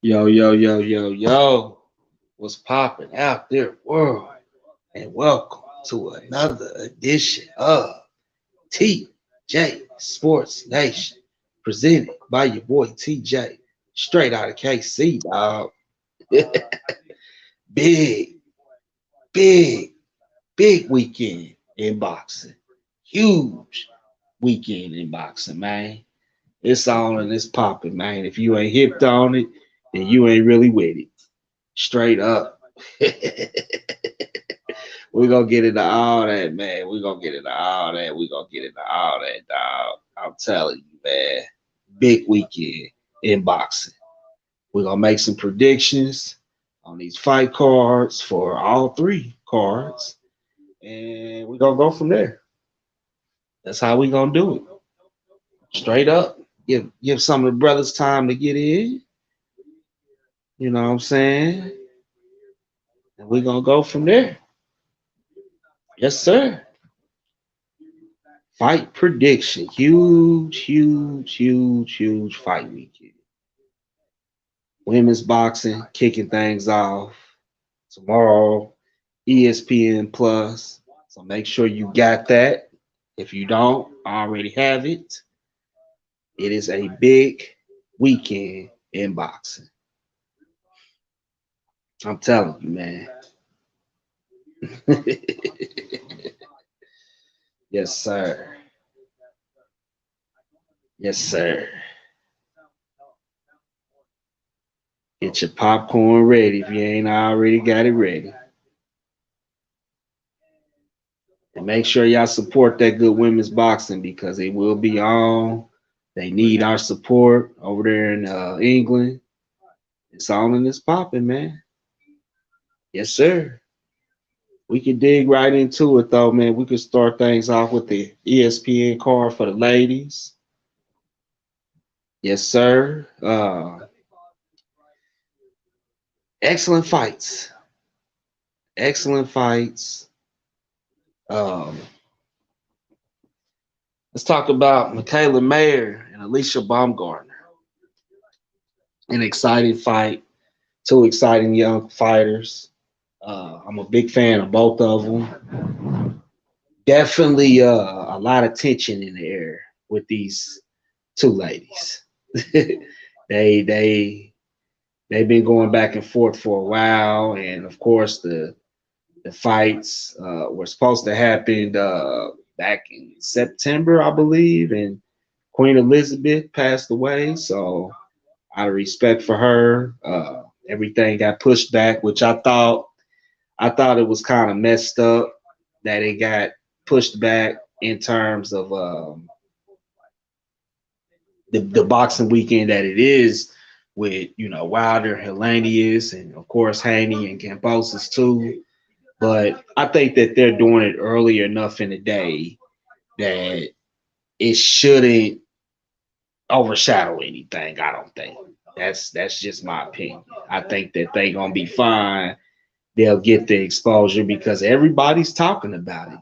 Yo, yo, yo, yo, yo. What's popping out there, world? And welcome to another edition of TJ Sports Nation, presented by your boy TJ, straight out of KC, dog. big, big, big weekend in boxing. Huge weekend in boxing, man. It's on and it's popping, man. If you ain't hipped on it, then you ain't really with it. Straight up. We're gonna get into all that, man. We're gonna get into all that. We're gonna get into all that, dog. I'm telling you, man. Big weekend in boxing. We're gonna make some predictions on these fight cards for all three cards. And we're gonna go from there. That's how we gonna do it. Straight up. Give some of the brothers time to get in. You know what I'm saying? And we're gonna go from there. Yes, sir. Fight prediction. Huge, huge, huge, huge fight weekend. Women's boxing kicking things off tomorrow, ESPN Plus. So make sure you got that. If you don't already have it, it is a big weekend in boxing. I'm telling you, man. Yes, sir. Yes, sir. Get your popcorn ready if you ain't already got it ready. And make sure y'all support that good women's boxing because it will be on. They need our support over there in England. It's on and it's popping, man. Yes, sir. We can dig right into it, though, man. We could start things off with the ESPN card for the ladies. Yes, sir. Excellent fights. Excellent fights. Um, let's talk about Michaela Mayer and Alicia Baumgartner. An exciting fight. Two exciting young fighters. I'm a big fan of both of them. Definitely a lot of tension in the air with these two ladies. they they've been going back and forth for a while, and of course the fights were supposed to happen back in September, I believe, and Queen Elizabeth passed away. So out of respect for her, everything got pushed back, which I thought it was kind of messed up that it got pushed back in terms of the boxing weekend that it is with Wilder, Hellenius, and of course Haney and Cambosis too. But I think that they're doing it early enough in the day that it shouldn't overshadow anything. I don't think that's just my opinion. I think that they gonna be fine. They'll get the exposure because everybody's talking about it.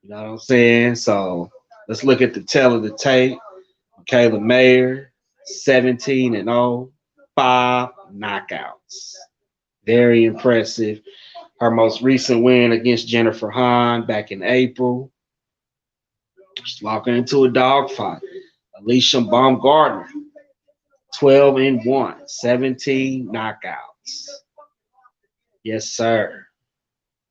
You know what I'm saying? So let's look at the tail of the tape. Kayla Mayer, 17 and 0, 5 knockouts. Very impressive. Her most recent win against Jennifer Hahn back in April. She's walking into a dogfight. Alicia Baumgartner, 12 and 1, 17 knockouts. Yes, sir.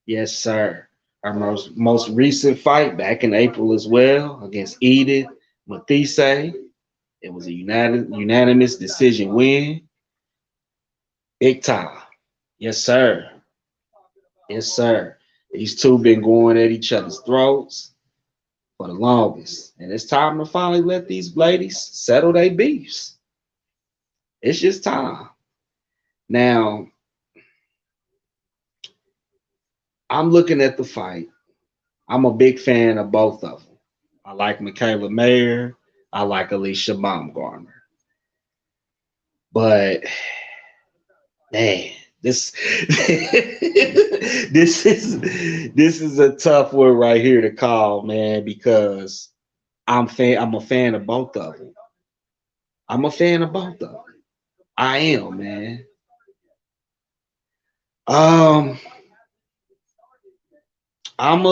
Yes, sir. Our most recent fight back in April as well against Edith Matisse. It was a unanimous decision win. Big time. Yes, sir. Yes, sir. These two been going at each other's throats for the longest. And it's time to finally let these ladies settle their beefs. It's just time. Now, I'm looking at the fight. I'm a big fan of both of them. I like Michaela Mayer. I like Alicia Baumgartner. But man, this this is a tough one right here to call, man, because I'm a fan of both of them. I'm a fan of both of them. I am, man. Um, I'm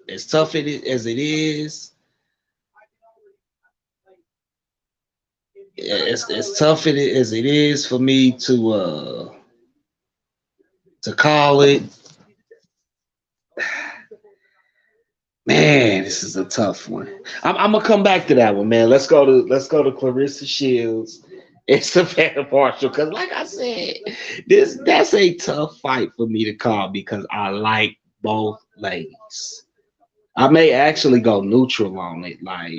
as tough as it is, as tough as it is for me to call it. Man, this is a tough one. I'm gonna come back to that one, man. Let's go to Clarissa Shields and Savannah Marshall, because like I said, that's a tough fight for me to call because I like both ladies. I may actually go neutral on it, like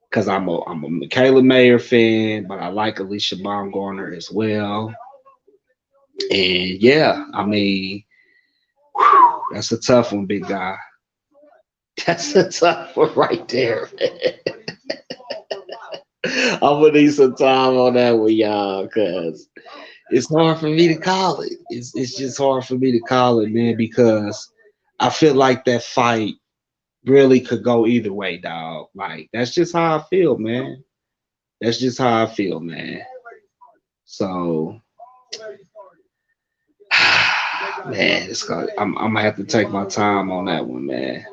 because I'm a Michaela Mayer fan, but I like Alicia Baumgartner as well. And yeah, I mean, whew, that's a tough one, big guy. That's a tough one right there, man. I'm gonna need some time on that one, y'all, because it's hard for me to call it. It's just hard for me to call it, man, because I feel like that fight really could go either way, dog. Like that's just how I feel, man. That's just how I feel, man. So, man, I'm gonna have to take my time on that one, man.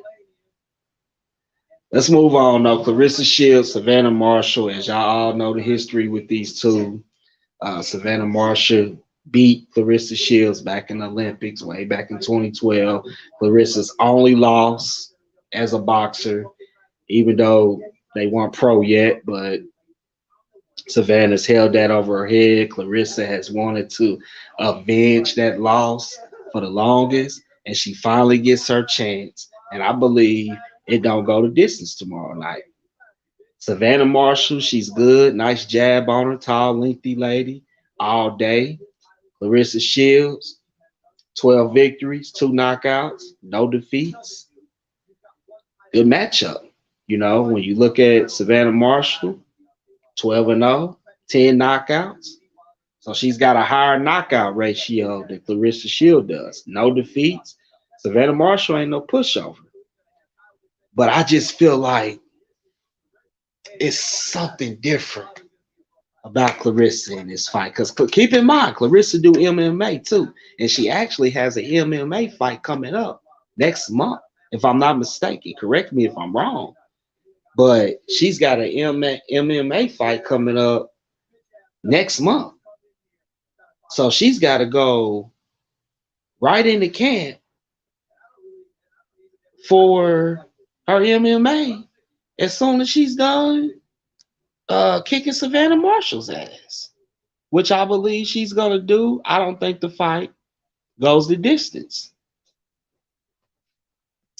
Let's move on though. Clarissa Shields, Savannah Marshall. As y'all all know the history with these two. Savannah Marshall beat Clarissa Shields back in the Olympics way back in 2012. Clarissa's only loss as a boxer, even though they weren't pro yet, but Savannah's held that over her head. Clarissa has wanted to avenge that loss for the longest, and she finally gets her chance. And I believe it don't go the distance tomorrow night. Savannah Marshall, she's good. Nice jab on her, tall, lengthy lady all day. Clarissa Shields, 12 victories, 2 knockouts, no defeats. Good matchup. When you look at Savannah Marshall, 12 and 0, 10 knockouts. So she's got a higher knockout ratio than Clarissa Shields does. No defeats. Savannah Marshall ain't no pushover. But I just feel like it's something different about Clarissa in this fight. Because keep in mind, Clarissa do MMA too. And she actually has an MMA fight coming up next month, if I'm not mistaken. Correct me if I'm wrong. But she's got an MMA fight coming up next month. So she's got to go right into camp for her MMA as soon as she's done kicking Savannah Marshall's ass, which I believe she's going to do. I don't think the fight goes the distance.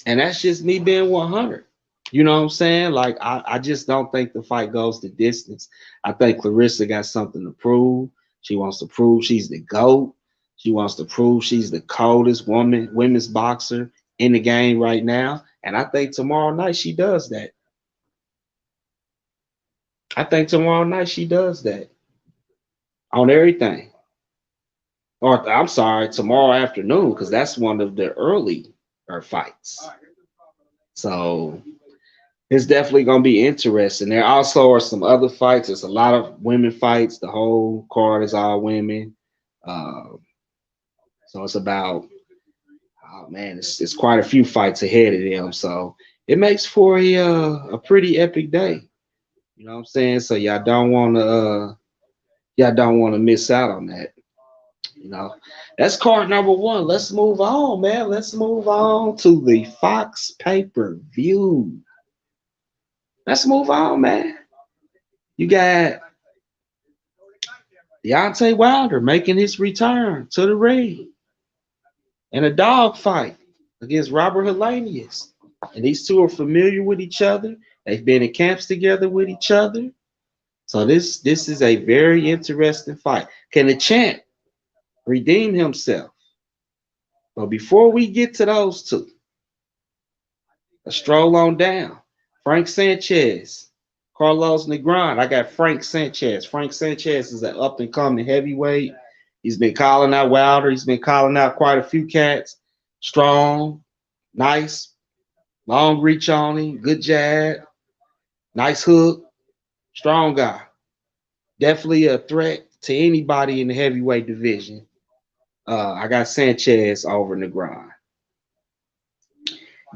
And that's just me being 100. You know what I'm saying? Like, I just don't think the fight goes the distance. I think Clarissa got something to prove. She wants to prove she's the GOAT. She wants to prove she's the coldest women's boxer in the game right now. And I think tomorrow night she does that. I think tomorrow night she does that on everything. Or I'm sorry, tomorrow afternoon, because that's one of the early fights. So it's definitely going to be interesting. There also are some other fights. There's a lot of women fights. The whole card is all women. Uh, so it's about, oh man, it's quite a few fights ahead of them. So it makes for a pretty epic day. You know what I'm saying? So y'all don't want to miss out on that. You know, that's card number one. Let's move on, man. Let's move on to the Fox pay-per-view. Let's move on, man. You got Deontay Wilder making his return to the ring in a dog fight against Robert Helenius. And these two are familiar with each other. They've been in camps together with each other. So this is a very interesting fight. Can the champ redeem himself? But before we get to those two, a stroll on down. Frank Sanchez, Carlos Negron. I got Frank Sanchez. Frank Sanchez is an up and coming heavyweight. He's been calling out Wilder. He's been calling out quite a few cats. Strong, nice, long reach on him, good jab, nice hook, strong guy. Definitely a threat to anybody in the heavyweight division. I got Sanchez over Negron.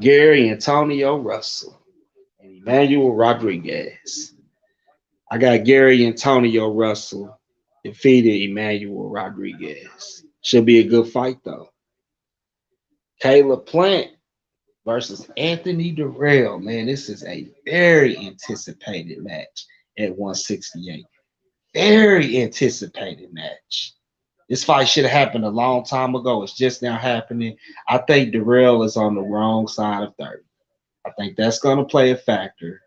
Gary Antonio Russell and Emmanuel Rodriguez. I got Gary Antonio Russell defeated Emmanuel Rodriguez. Should be a good fight though. Caleb Plant versus Anthony Durrell. Man, this is a very anticipated match at 168. Very anticipated match. This fight should have happened a long time ago. It's just now happening. I think Durrell is on the wrong side of 30. I think that's going to play a factor.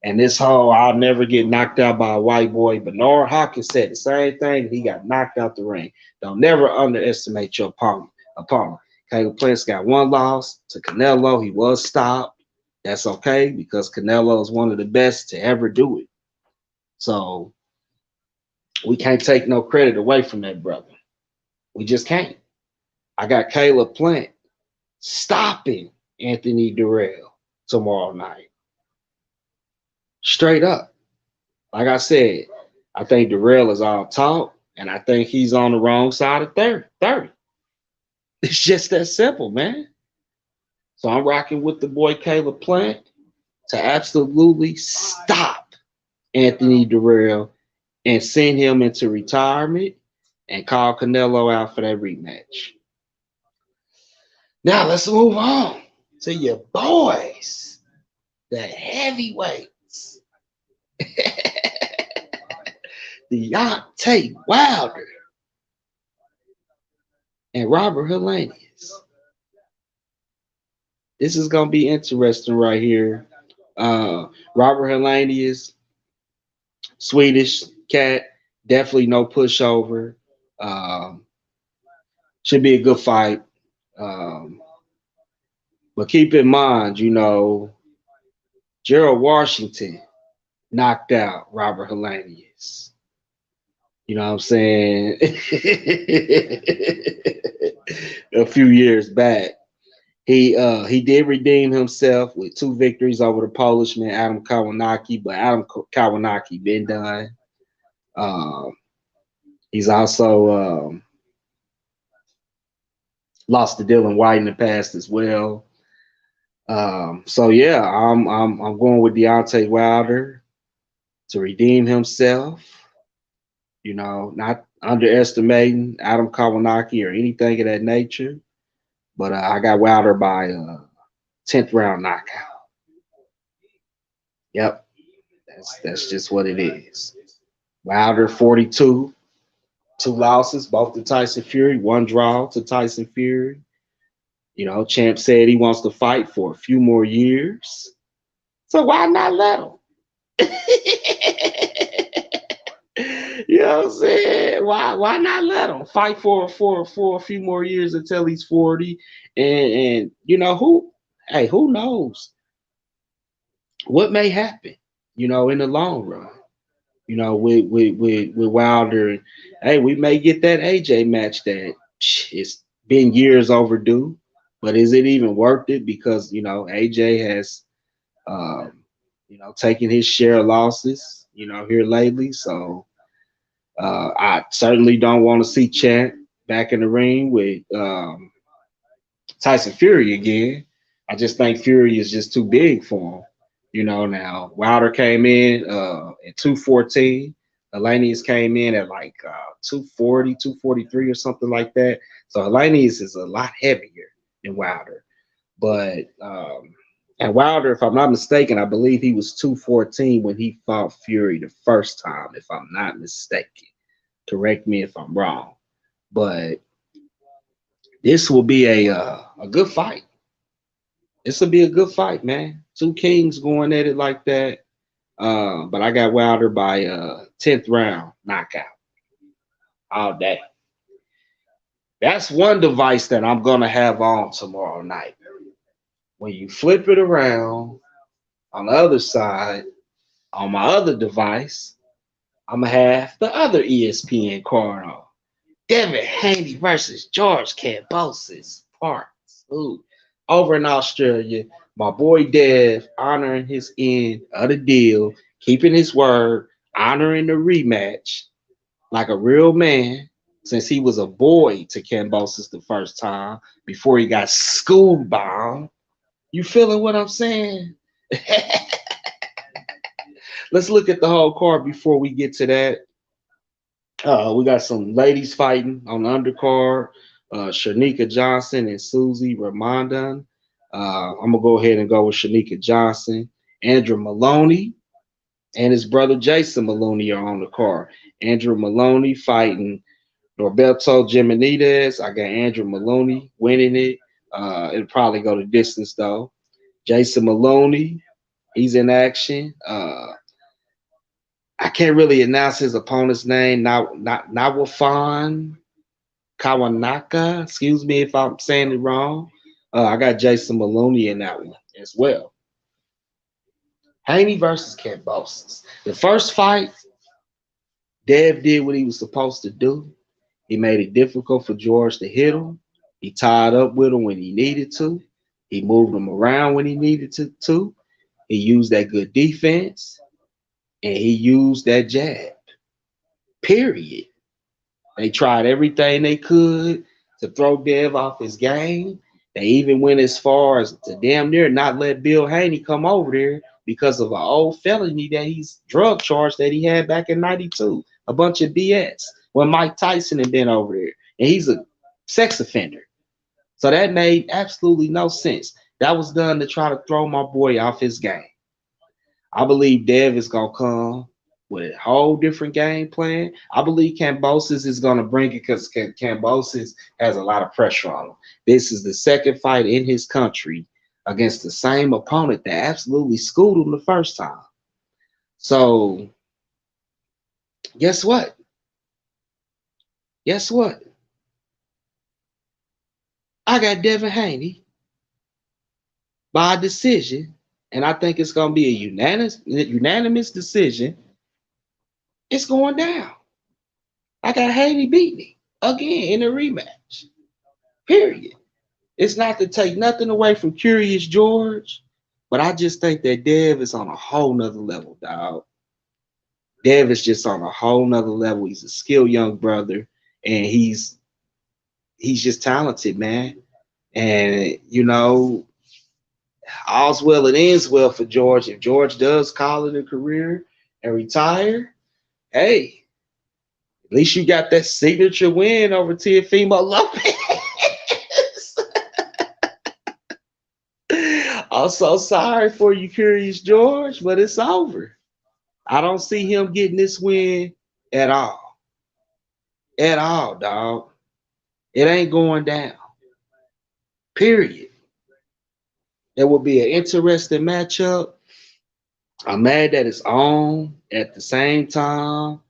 And this whole I'll never get knocked out by a white boy. But Nora Hawkins said the same thing. He got knocked out the ring. Don't never underestimate your opponent. Caleb Plant's got one loss to Canelo. He was stopped. That's okay because Canelo is one of the best to ever do it. So we can't take no credit away from that brother. We just can't. I got Caleb Plant stopping Anthony Durrell tomorrow night. Straight up. Like I said, I think Durrell is all talk, and I think he's on the wrong side of 30. It's just that simple, man. So I'm rocking with the boy Caleb Plant to absolutely stop Anthony Durrell and send him into retirement and call Canelo out for that rematch. Now let's move on to your boys, the heavyweights. Deontay Wilder and Robert Helenius. This is going to be interesting right here. Robert Helenius, Swedish cat, definitely no pushover. Should be a good fight. But keep in mind, Gerald Washington knocked out Robert Helenius. You know what I'm saying? A few years back. He did redeem himself with 2 victories over the Polishman, Adam Kawanaki, but Adam Kawanaki been done. He's also lost to Dylan White in the past as well. So yeah, I'm going with Deontay Wilder to redeem himself. Not underestimating Adam Kawanaki or anything of that nature. But I got Wilder by 10th round knockout. Yep, that's just what it is. Wilder 42, 2 losses, both to Tyson Fury, 1 draw to Tyson Fury. Champ said he wants to fight for a few more years. So why not let him? You know what I'm saying? Why not let him fight for a few more years until he's 40? And who knows what may happen, in the long run. With Wilder. Hey, we may get that AJ match that it's been years overdue, but is it even worth it? Because AJ has taken his share of losses, here lately. So I certainly don't want to see Champ back in the ring with Tyson Fury again. I just think Fury is just too big for him. Now Wilder came in at 214. Helenius came in at like 240, 243 or something like that. So Helenius is a lot heavier than Wilder. But and Wilder, if I'm not mistaken, I believe he was 214 when he fought Fury the first time, if I'm not mistaken. Correct me if I'm wrong. But this will be a good fight. This will be a good fight, man. 2 kings going at it like that. But I got Wilder by 10th round knockout all day. That's one device that I'm going to have on tomorrow night. When you flip it around on the other side, on my other device, I'm going to have the other ESPN card on. Devin Haney versus George Kambosos parts. Ooh. Over in Australia, my boy Dev honoring his end of the deal, keeping his word. honoring the rematch like a real man since he was a boy to Cambosis the first time before he got school bound. You feeling what I'm saying? Let's look at the whole card before we get to that. We got some ladies fighting on the undercard. Shanika Johnson and Susie Ramandan. I'm gonna go ahead and go with Shanika Johnson. Andrew Maloney and his brother Jason Maloney are on the card. Andrew Maloney fighting Norberto Geminides. I got Andrew Maloney winning it. It'll probably go the distance though. Jason Maloney, he's in action. I can't really announce his opponent's name. Nawafan Kawanaka. Excuse me if I'm saying it wrong. I got Jason Maloney in that one as well. Haney versus Kambosos. The first fight, Dev did what he was supposed to do. He made it difficult for George to hit him. He tied up with him when he needed to. He moved him around when he needed to. He used that good defense, and he used that jab. Period. They tried everything they could to throw Dev off his game. They even went as far as to damn near not let Bill Haney come over there because of an old felony that he's drug charged that he had back in '92. A bunch of BS when Mike Tyson had been over there. And he's a sex offender. So that made absolutely no sense. That was done to try to throw my boy off his game. I believe Dev is going to come with a whole different game plan. I believe Kambosos is going to bring it because Kambosos has a lot of pressure on him. This is the second fight in his country against the same opponent that absolutely schooled him the first time. So, guess what? Guess what? I got Devin Haney by decision, and I think it's going to be a unanimous decision. It's going down. I got Haney beating me again in a rematch. Period. It's not to take nothing away from Curious George, but I just think that Dev is on a whole nother level, dog. Dev is just on a whole nother level. He's a skilled young brother, and he's just talented, man. And you know, all's well and ends well for George. If George does call it a career and retire, hey, at least you got that signature win over Teofimo Lopez. I'm so sorry for you, Curious George, but it's over. I don't see him getting this win at all. At all, dog. It ain't going down. Period. It will be an interesting matchup. I'm mad that it's on at the same time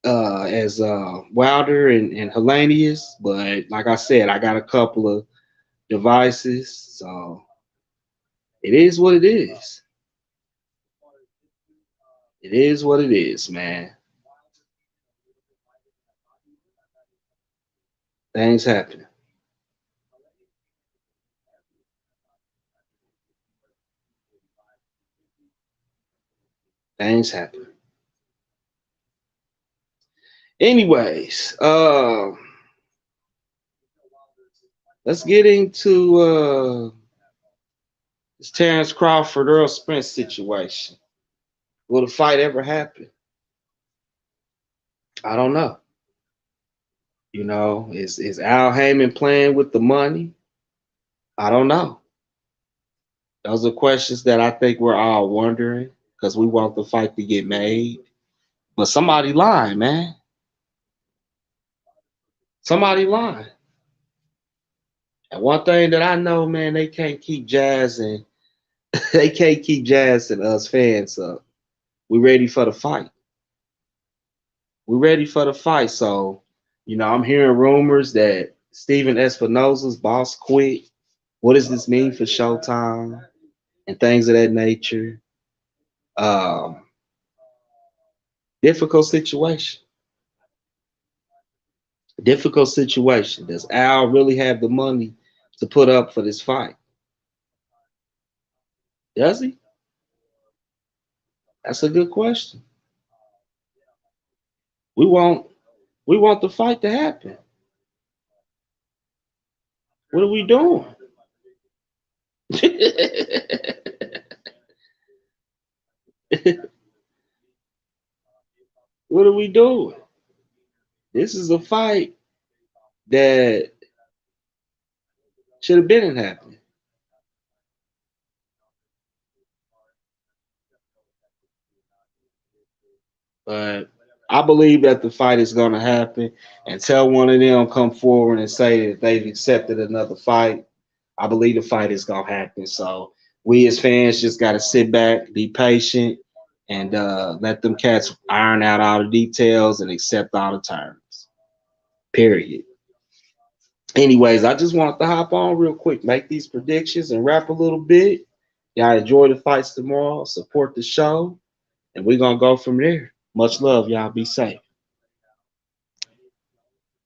as Wilder and Hellenius, but like I said, I got a couple of devices, so it is what it is. It is what it is, man. Things happen. Things happen. Anyways, let's get into this Terrence Crawford Earl Spence situation. Will the fight ever happen? I don't know. You know, is Al Heyman playing with the money? I don't know. Those are questions that I think we're all wondering because we want the fight to get made. But somebody lying, man. Somebody lying. And one thing that I know, man, they can't keep jazzing. They can't keep jazzing us fans up. We ready for the fight. We're ready for the fight. So, you know, I'm hearing rumors that Steven Espinosa's boss quit. What does this mean for Showtime and things of that nature? Um, difficult situation. Difficult situation. Does Al really have the money to put up for this fight? Does he? That's a good question. We want the fight to happen. What are we doing? What are we doing? This is a fight that should have been happening. But I believe that the fight is going to happen. Until one of them come forward and say that they've accepted another fight, I believe the fight is going to happen. So we as fans just got to sit back, be patient, and let them cats iron out all the details and accept all the terms. Period. Anyways, I just wanted to hop on real quick, make these predictions, and wrap a little bit. Y'all enjoy the fights tomorrow, support the show, and we're going to go from there. Much love, y'all. Be safe.